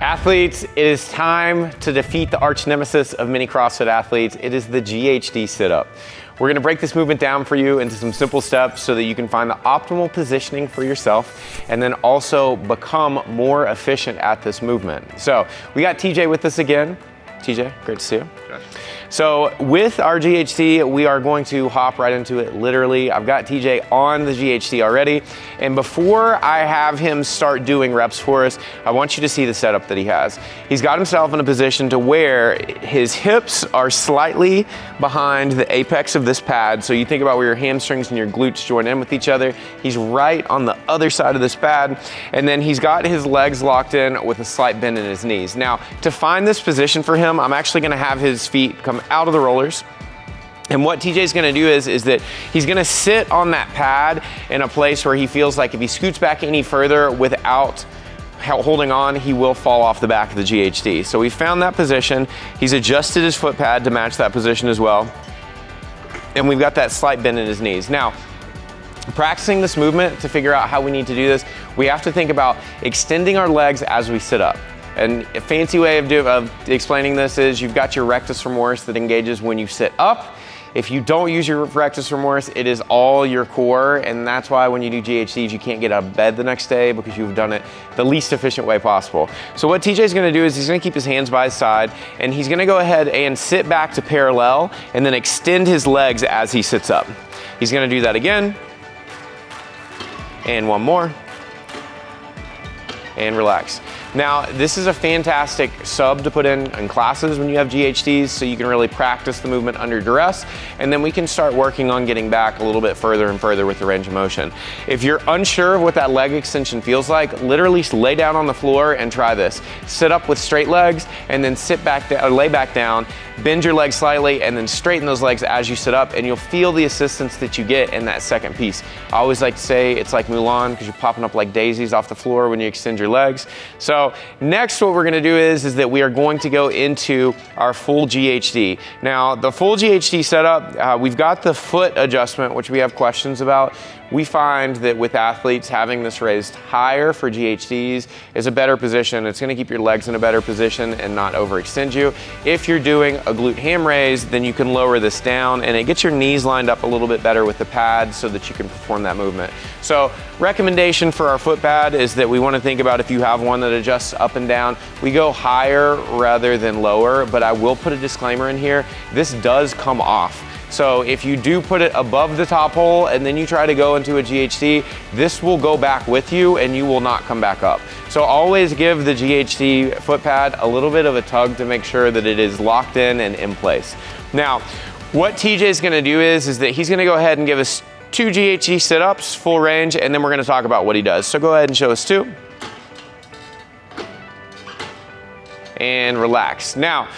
Athletes, it is time to defeat the arch nemesis of many CrossFit athletes. It is the GHD sit-up. We're gonna break this movement down for you into some simple steps so that you can find the optimal positioning for yourself and then also become more efficient at this movement. So we got TJ with us again. TJ, great to see you. Josh. So with our GHD, we are going to hop right into it, literally. I've got TJ on the GHD already. And before I have him start doing reps for us, I want you to see the setup that he has. He's got himself in a position to where his hips are slightly behind the apex of this pad. So you think about where your hamstrings and your glutes join in with each other. He's right on the other side of this pad. And then he's got his legs locked in with a slight bend in his knees. Now, to find this position for him, I'm actually gonna have his feet come out of the rollers. And what TJ's gonna do is that he's gonna sit on that pad in a place where he feels like if he scoots back any further without holding on, he will fall off the back of the GHD. So we found that position. He's adjusted his foot pad to match that position as well. And we've got that slight bend in his knees. Now, practicing this movement to figure out how we need to do this, we have to think about extending our legs as we sit up. And a fancy way of explaining this is you've got your rectus femoris that engages when you sit up. If you don't use your rectus femoris, it is all your core, and that's why when you do GHDs, you can't get out of bed the next day because you've done it the least efficient way possible. So what TJ's gonna do is he's gonna keep his hands by his side, and he's gonna go ahead and sit back to parallel, and then extend his legs as he sits up. He's gonna do that again, and one more, and relax. Now, this is a fantastic sub to put in classes when you have GHDs, so you can really practice the movement under duress, and then we can start working on getting back a little bit further and further with the range of motion. If you're unsure of what that leg extension feels like, literally lay down on the floor and try this. Sit up with straight legs, and then sit back down, or lay back down, bend your legs slightly, and then straighten those legs as you sit up, and you'll feel the assistance that you get in that second piece. I always like to say it's like Mulan, because you're popping up like daisies off the floor when you extend your legs. So next what we're gonna do is that we are going to go into our full GHD. Now, the full GHD setup, we've got the foot adjustment, which we have questions about. We find that with athletes, having this raised higher for GHDs is a better position. It's gonna keep your legs in a better position and not overextend you. If you're doing a glute ham raise, then you can lower this down and it gets your knees lined up a little bit better with the pad so that you can perform that movement. So recommendation for our foot pad is that we wanna think about if you have one that adjusts up and down, we go higher rather than lower, but I will put a disclaimer in here. This does come off. So if you do put it above the top hole and then you try to go into a GHD, this will go back with you and you will not come back up. So always give the GHD foot pad a little bit of a tug to make sure that it is locked in and in place. Now, what TJ's gonna do is that he's gonna go ahead and give us 2 GHD sit-ups, full range, and then we're gonna talk about what he does. So go ahead and show us 2. And relax. Now,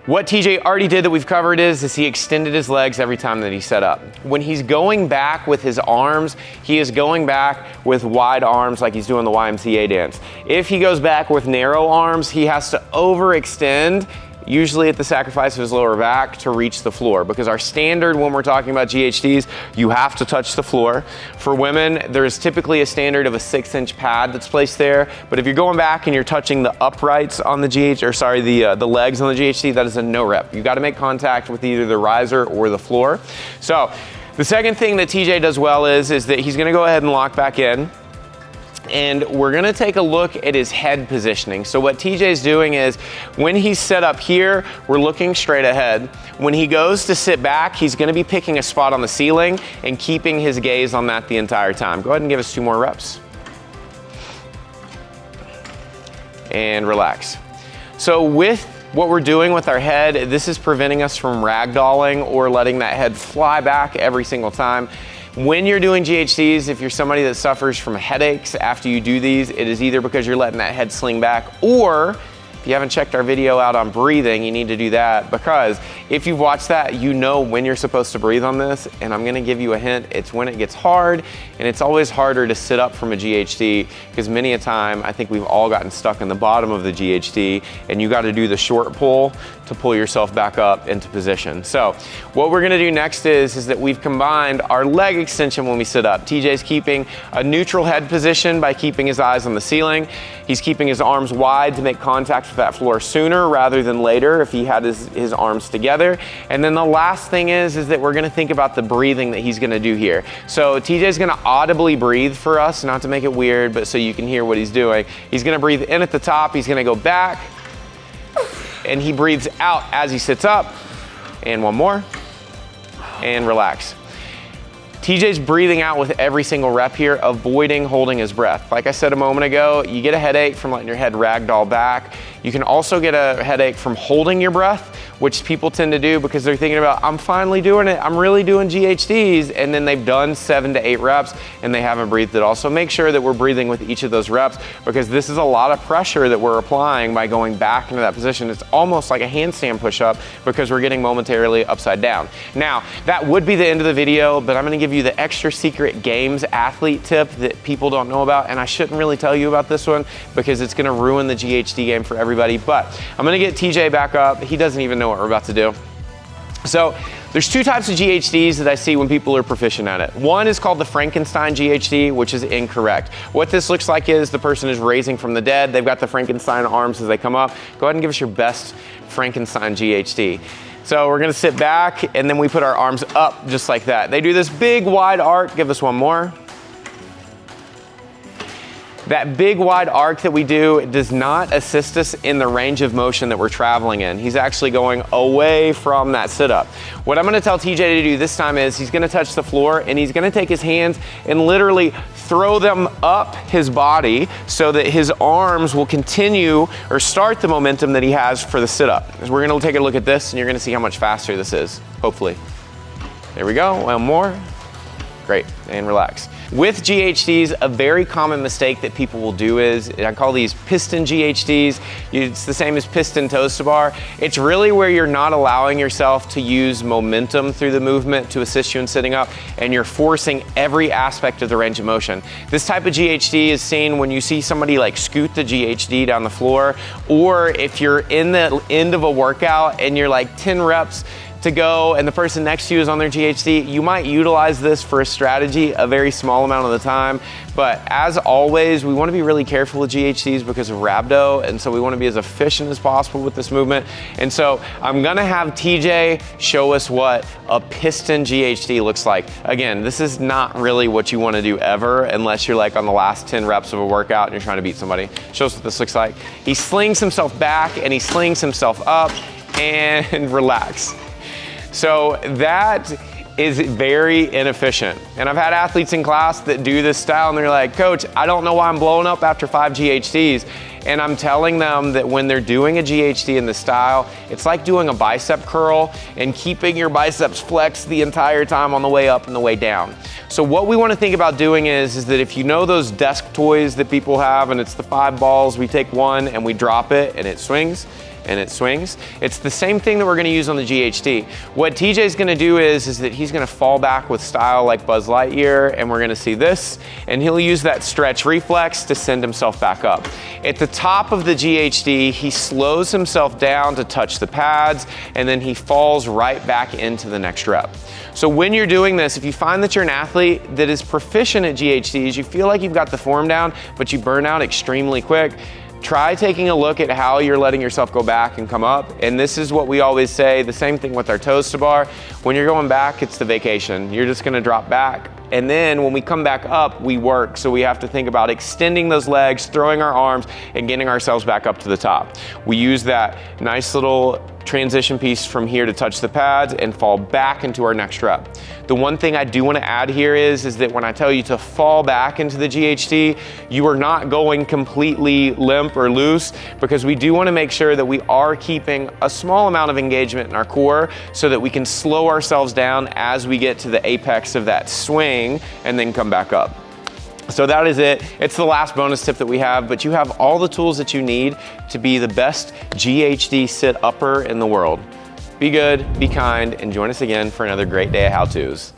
what TJ already did that we've covered is he extended his legs every time that he set up. When he's going back with his arms, he is going back with wide arms like he's doing the YMCA dance. If he goes back with narrow arms, he has to overextend, usually at the sacrifice of his lower back, to reach the floor. Because our standard when we're talking about GHDs, you have to touch the floor. For women, there's typically a standard of a 6-inch pad that's placed there. But if you're going back and you're touching the uprights on the the legs on the GHD, that is a no rep. You gotta make contact with either the riser or the floor. So the second thing that TJ does well is that he's gonna go ahead and lock back in. And we're gonna take a look at his head positioning. So what TJ's doing is, when he's set up here, we're looking straight ahead. When he goes to sit back, he's gonna be picking a spot on the ceiling and keeping his gaze on that the entire time. Go ahead and give us 2 more reps. And relax. So with what we're doing with our head, this is preventing us from ragdolling or letting that head fly back every single time. When you're doing GHDs, if you're somebody that suffers from headaches after you do these, it is either because you're letting that head sling back, or if you haven't checked our video out on breathing, you need to do that, because if you've watched that, you know when you're supposed to breathe on this, and I'm gonna give you a hint. It's when it gets hard, and it's always harder to sit up from a GHD, because many a time, I think we've all gotten stuck in the bottom of the GHD, and you gotta do the short pull to pull yourself back up into position. So what we're gonna do next is that we've combined our leg extension when we sit up. TJ's keeping a neutral head position by keeping his eyes on the ceiling. He's keeping his arms wide to make contact with that floor sooner rather than later if he had his arms together. And then the last thing is that we're gonna think about the breathing that he's gonna do here. So TJ's gonna audibly breathe for us, not to make it weird, but so you can hear what he's doing. He's gonna breathe in at the top, he's gonna go back, and he breathes out as he sits up. And one more, and relax. TJ's breathing out with every single rep here, avoiding holding his breath. Like I said a moment ago, you get a headache from letting your head ragdoll back. You can also get a headache from holding your breath, which people tend to do because they're thinking about, I'm finally doing it, I'm really doing GHDs, and then they've done 7 to 8 reps and they haven't breathed at all. So make sure that we're breathing with each of those reps because this is a lot of pressure that we're applying by going back into that position. It's almost like a handstand push-up because we're getting momentarily upside down. Now, that would be the end of the video, but I'm gonna give you the extra secret games athlete tip that people don't know about, and I shouldn't really tell you about this one because it's gonna ruin the GHD game for everybody, but I'm gonna get TJ back up. He doesn't even know what we're about to do. So there's 2 types of GHDs that I see when people are proficient at it. One is called the Frankenstein GHD, which is incorrect. What this looks like is the person is raising from the dead. They've got the Frankenstein arms as they come up. Go ahead and give us your best Frankenstein GHD. So we're gonna sit back and then we put our arms up just like that. They do this big wide arc. Give us one more. That big wide arc that we do does not assist us in the range of motion that we're traveling in. He's actually going away from that sit-up. What I'm gonna tell TJ to do this time is he's gonna touch the floor and he's gonna take his hands and literally throw them up his body so that his arms will continue or start the momentum that he has for the sit-up. We're gonna take a look at this and you're gonna see how much faster this is, hopefully. There we go, one more. Great, and relax. With GHDs, a very common mistake that people will do is, I call these piston GHDs. It's the same as piston toes to bar. It's really where you're not allowing yourself to use momentum through the movement to assist you in sitting up, and you're forcing every aspect of the range of motion. This type of GHD is seen when you see somebody like scoot the GHD down the floor, or if you're in the end of a workout and you're like 10 reps to go and the person next to you is on their GHD, you might utilize this for a strategy a very small amount of the time. But as always, we want to be really careful with GHDs because of rhabdo, and so we want to be as efficient as possible with this movement. And so I'm gonna have TJ show us what a piston GHD looks like. Again, this is not really what you want to do ever unless you're like on the last 10 reps of a workout and you're trying to beat somebody. Show us what this looks like. He slings himself back and he slings himself up and relax. So that is very inefficient. And I've had athletes in class that do this style and they're like, Coach, I don't know why I'm blowing up after 5 GHDs. And I'm telling them that when they're doing a GHD in this style, it's like doing a bicep curl and keeping your biceps flexed the entire time on the way up and the way down. So what we want to think about doing is that if you know those desk toys that people have and it's the 5 balls, we take one and we drop it and it swings. And it swings. It's the same thing that we're gonna use on the GHD. What TJ's gonna do is that he's gonna fall back with style like Buzz Lightyear, and we're gonna see this, and he'll use that stretch reflex to send himself back up. At the top of the GHD, he slows himself down to touch the pads, and then he falls right back into the next rep. So when you're doing this, if you find that you're an athlete that is proficient at GHDs, you feel like you've got the form down, but you burn out extremely quick, try taking a look at how you're letting yourself go back and come up. And this is what we always say, the same thing with our toes to bar. When you're going back, it's the vacation. You're just gonna drop back. And then when we come back up, we work. So we have to think about extending those legs, throwing our arms, and getting ourselves back up to the top. We use that nice little transition piece from here to touch the pads and fall back into our next rep. The one thing I do want to add here is that when I tell you to fall back into the GHD, you are not going completely limp or loose, because we do want to make sure that we are keeping a small amount of engagement in our core so that we can slow ourselves down as we get to the apex of that swing and then come back up. So that is it. It's the last bonus tip that we have, but you have all the tools that you need to be the best GHD sit-upper in the world. Be good, be kind, and join us again for another great day of how-tos.